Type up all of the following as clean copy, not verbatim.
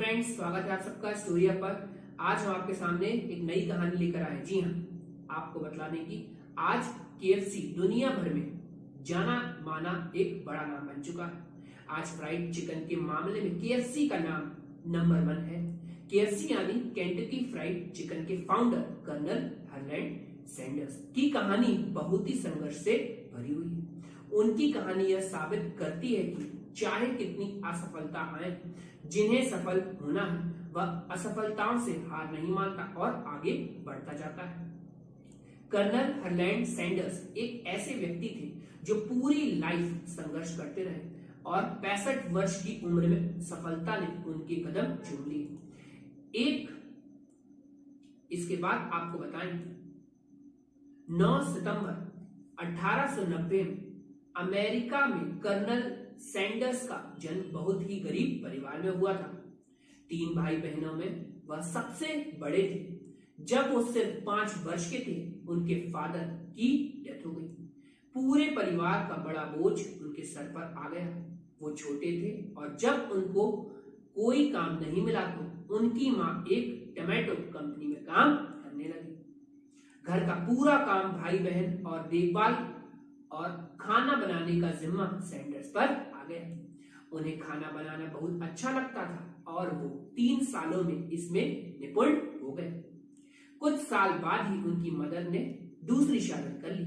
Friends, स्वागत है आप सबका स्टोरी अप पर। आज हम आपके सामने एक नई कहानी लेकर आए। जी हाँ, आपको बतलाने की आज केएफसी दुनिया भर में जाना माना एक बड़ा नाम बन चुका है। आज फ्राइड चिकन के मामले में केएफसी का नाम नंबर 1 है। केएफसी यानी केंटकी फ्राइड चिकन के फाउंडर कर्नल हरलैंड सैंडर्स की कहानी बहुत ही संघर्ष से भरी हुई है। उनकी कहानी यह साबित करती है कि चाहे कितनी असफलता आए, जिन्हें सफल होना है वह असफलताओं से हार नहीं मानता और आगे बढ़ता जाता है। कर्नल हरलैंड सैंडर्स एक ऐसे व्यक्ति थे जो पूरी लाइफ संघर्ष करते रहे और 65 वर्ष की उम्र में सफलता ने उनके कदम चूम लिए। इसके बाद आपको बताएं, 9 सितंबर 1890 में अमेरिका में कर्नल सैंडर्स का जन्म बहुत ही गरीब परिवार में हुआ था। 3 भाई बहनों में वह सबसे बड़े थे। जब वो सिर्फ 5 वर्ष के थे, उनके फादर की डेथ हो गई। पूरे परिवार का बड़ा बोझ उनके सर पर आ गया। वो छोटे थे और जब उनको कोई काम नहीं मिला तो उनकी माँ एक टमाटो कंपनी में काम करने लगी। घर का पूरा काम भाई बहन और देखभाल और खाना बनाने का जिम्मा सैंडर्स पर आ गया। उन्हें खाना बनाना बहुत अच्छा लगता था और वो 3 सालों में इसमें निपुण हो गए। कुछ साल बाद ही उनकी मदर ने दूसरी शादी कर ली।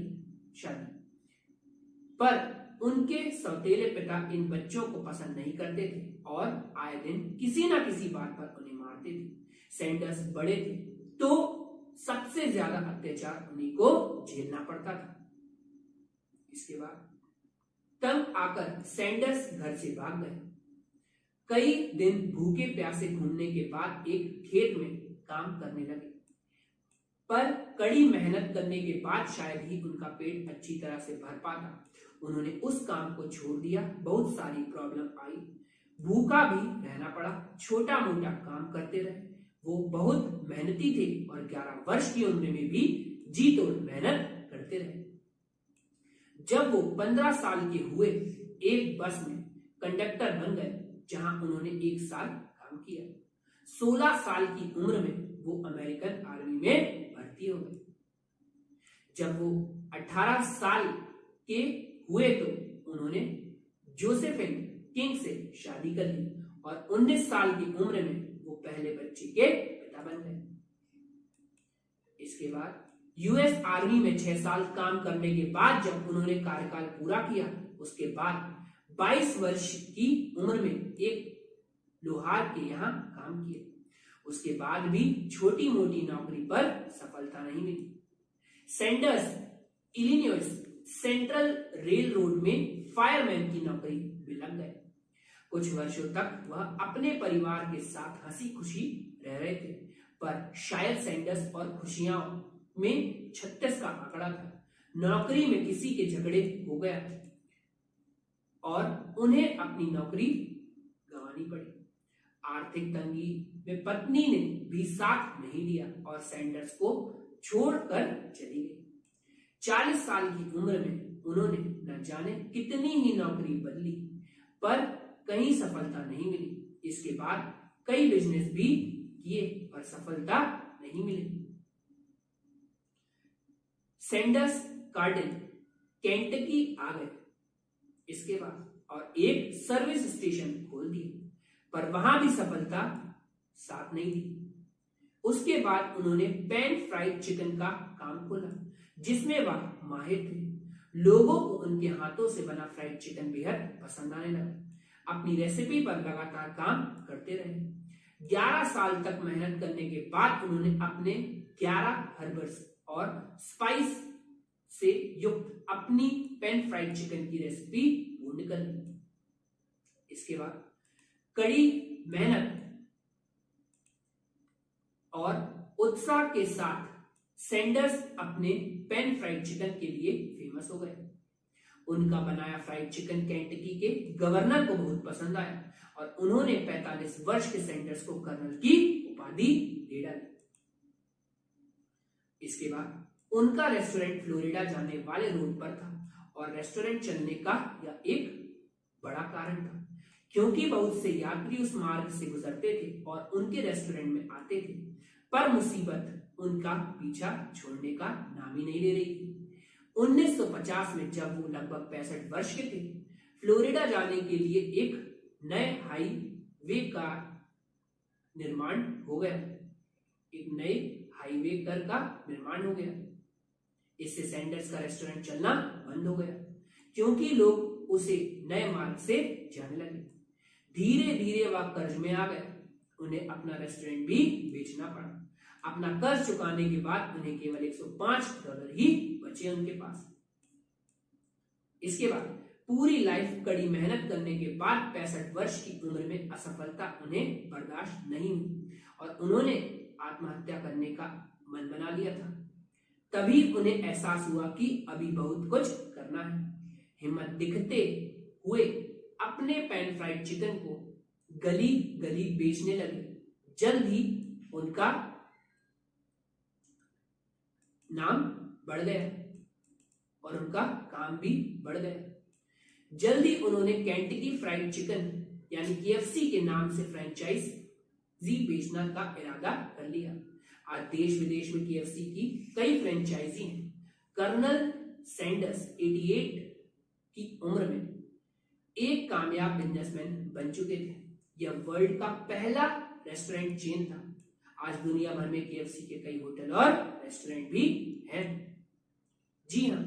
पर उनके सौतेले पिता इन बच्चों को पसंद नहीं करते थे और आए दिन किसी ना किसी बात पर उन्हें मारते थे। सैंडर्स बड़े थे तो सबसे ज्यादा अत्याचार उन्हीं को झेलना पड़ता था। इसके बाद तंग आकर सैंडर्स घर से भाग गए। कई दिन भूखे प्यासे घूमने के बाद एक खेत में काम करने लगे, पर कड़ी मेहनत करने के बाद शायद ही उनका पेट अच्छी तरह से भर पाता। उन्होंने उस काम को छोड़ दिया। बहुत सारी प्रॉब्लम आई, भूखा भी रहना पड़ा, छोटा मोटा काम करते रहे। वो बहुत मेहनती थे और 11 वर्ष की उम्र में भी जी तोड़ मेहनत करते रहे। जब वो 15 साल के हुए, एक बस में कंडक्टर बन गए, जहां उन्होंने 1 साल काम किया। 16 साल की उम्र में वो अमेरिकन आर्मी में भर्ती हो गए। जब वो 18 साल के हुए तो उन्होंने जोसेफिन किंग से शादी कर ली और 19 साल की उम्र में वो पहले बच्चे के पिता बन गए। इसके बाद यूएस आर्मी में 6 साल काम करने के बाद जब उन्होंने कार्यकाल पूरा किया, उसके बाद 22 वर्ष की उम्र में एक लोहार के यहाँ काम किया। उसके बाद भी छोटी मोटी नौकरी पर सफलता नहीं मिली। Sanders Illinois Central railroad में फायरमैन की नौकरी में लग गए। कुछ वर्षों तक वह अपने परिवार के साथ हंसी खुशी रह रहे थे, पर शायद सैंडर्स और खुशियां में 36 का आंकड़ा था। नौकरी में किसी के झगड़े हो गया और उन्हें अपनी नौकरी गंवानी पड़ी। आर्थिक तंगी में पत्नी ने भी साथ नहीं दिया और सैंडर्स को छोड़कर चली गई। 40 साल की उम्र में उन्होंने न जाने कितनी ही नौकरी बदली, पर कहीं सफलता नहीं मिली। इसके बाद कई बिजनेस भी किए पर सफलता नहीं मिली। सैंडर्स गार्डन केंटकी आ गए इसके बाद और एक सर्विस स्टेशन खोल दिया, पर वहां भी सफलता साथ नहीं दी। उसके बाद उन्होंने पैन फ्राइड चिकन का काम खोला, जिसमें वह माहिर थे। लोगों को उनके हाथों से बना फ्राइड चिकन बेहद पसंद आने लगा। अपनी रेसिपी पर लगातार काम करते रहे। 11 साल तक मेहनत करने के बाद उन्होंने अपने 11 हर्बस और स्पाइस से युक्त अपनी पैन फ्राइड चिकन की रेसिपी पूर्ण कर ली। इसके बाद कड़ी मेहनत और उत्साह के साथ सैंडर्स अपने पैन फ्राइड चिकन के लिए फेमस हो गए। उनका बनाया फ्राइड चिकन केंटकी के गवर्नर को बहुत पसंद आया और उन्होंने 45 वर्ष के सैंडर्स को कर्नल की उपाधि दे डाली। इसके बाद उनका रेस्टोरेंट फ्लोरिडा जाने वाले रोड पर था और रेस्टोरेंट चलने का यह एक बड़ा कारण था, क्योंकि बहुत से यात्री उस मार्ग से गुजरते थे और उनके रेस्टोरेंट में आते थे, पर मुसीबत उनका पीछा छोड़ने का नाम ही नहीं ले रही थी। 1950 में जब वो लगभग 65 वर्ष के थे, फ्लोरिडा जाने के लिए एक नए हाईवे का निर्माण हो गया। एक नए हाईवे कर का निर्माण हो गया। इससे सैंडर्स का रेस्टोरेंट चलना बंद हो गया, क्योंकि लोग उसे नए मार्ग से जाने लगे। धीरे धीरे वह कर्ज में आ गए। उन्हें अपना रेस्टोरेंट भी बेचना पड़ा। अपना कर्ज चुकाने के बाद उन्हें केवल $105 ही बचे उनके पास। इसके बाद पूरी लाइफ कड़ी मेहनत करने के बाद 65 वर्ष की उम्र में असफलता उन्हें बर्दाश्त नहीं हुई और उन्होंने आत्महत्या करने का मन बना लिया था। तभी उन्हें एहसास हुआ कि अभी बहुत कुछ करना है। हिम्मत दिखते हुए अपने पैन फ्राइड चिकन को गली गली बेचने लगे। जल्द ही उनका नाम बढ़ गया और उनका काम भी बढ़ गया। जल्दी उन्होंने केंटकी फ्राइड चिकन यानी KFC के नाम से फ्रेंचाइजी बेचना का इरादा कर लिया। आज देश विदेश में KFC की कई फ्रेंचाइजी हैं। कर्नल सैंडर्स 88 की उम्र में एक कामयाब बिजनेसमैन बन चुके थे। यह वर्ल्ड का पहला रेस्टोरेंट चेन था। आज दुनिया भर में KFC के कई होटल और रेस्टोरेंट भी हैं। जी हाँ,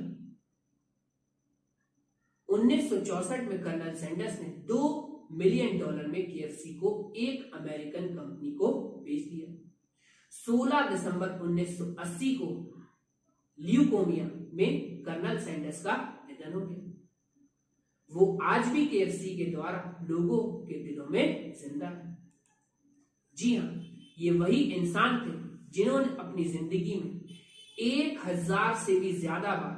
1964 में कर्नल सैंडर्स ने $2 मिलियन में KFC को एक अमेरिकन कंपनी को बेच दिया। 16 दिसंबर 1980 को ल्यूकोमिया में कर्नल सैंडर्स का निधन हो गया। वो आज भी KFC के द्वारा लोगों के दिलों में जिंदा है। जी हाँ, ये वही इंसान थे जिन्होंने अपनी जिंदगी में 1000 से भी ज्यादा बार,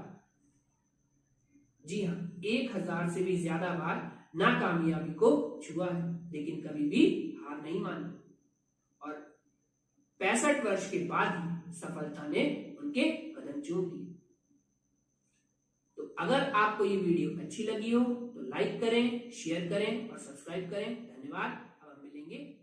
जी हाँ, 1000 से भी ज्यादा बार नाकामयाबी को छुआ है, लेकिन कभी भी हार नहीं मानी और 65 वर्ष के बाद ही सफलता ने उनके कदम चूम लिए। तो अगर आपको ये वीडियो अच्छी लगी हो तो लाइक करें, शेयर करें और सब्सक्राइब करें। धन्यवाद। अब हम मिलेंगे।